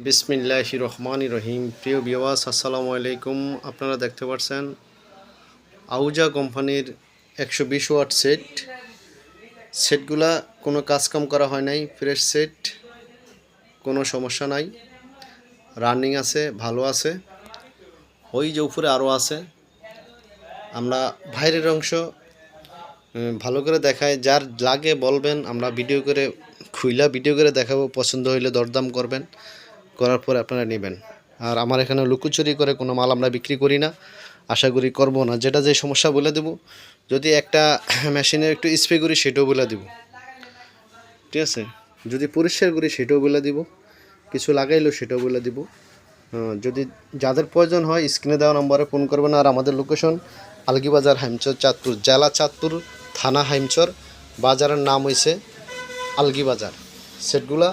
বিসমিল্লাহির রহমানির রহিম। প্রিয় ভিউয়ার্স, আসসালামু আলাইকুম। আপনারা দেখতে পাচ্ছেন আউজা কোম্পানির 120 ওয়াট সেটগুলা কোনো কাজকাম করা হয় নাই, ফ্রেশ সেট, কোনো সমস্যা নাই, রানিং আছে, ভালো আছে। ওই যে উপরে আরও আছে। আমরা বাইরের অংশ ভালো করে দেখাই, যার লাগে বলবেন, আমরা ভিডিও করে ভিডিও করে দেখাবো। পছন্দ হইলে দরদাম করবেন, করার পরে আপনারা নেবেন। আর আমার এখানে লুকোচুরি করে কোনো মাল আমরা বিক্রি করি না, আশা করি করব না। যেটা যে সমস্যা বলে দেব, যদি একটা মেশিনের একটু স্প্রে করি সেটাও বলে দেব, ঠিক আছে। যদি পরিষ্কার করি সেটাও বলে দিব, কিছু লাগাইলো সেটাও বলে দিব। যদি যাদের প্রয়োজন হয় স্ক্রিনে দেওয়া নম্বরে ফোন করবেন। আর আমাদের লোকেশন আলগীবাজার, হাইমচর, চাঁদপুর জেলা, চাঁদপুর থানা, হাইমচর। বাজারের নাম হয়েছে আলগীবাজার। সেটগুলা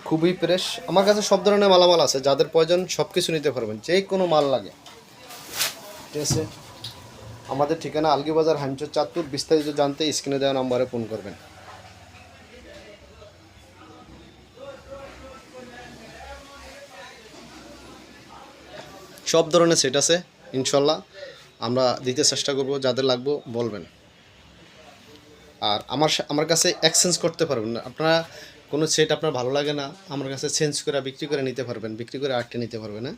খুবই ফ্রেশ। আমার কাছে সব ধরনের মালামাল আছে, যাদের প্রয়োজন সব কিছু নিতে পারবেন, যে কোনো মাল লাগে, ঠিক আছে। আমাদের ঠিকানা আলগীবাজার, হাইমচর, চাঁদপুর। বিস্তারিত জানতে স্ক্রিনে দেওয়া নম্বরে ফোন করবেন। সব ধরনের সেট আছে ইনশাল্লাহ, আমরা দিতে চেষ্টা করব। যাদের লাগবে বলবেন। আর আমার কাছে এক্সচেঞ্জ করতে পারবেন না। আপনারা কোনো সেট আপনার ভালো লাগে না, আমার কাছে চেঞ্জ করে বিক্রি করে নিতে পারবেন, বিক্রি করে আটকে নিতে পারবেন, হ্যাঁ।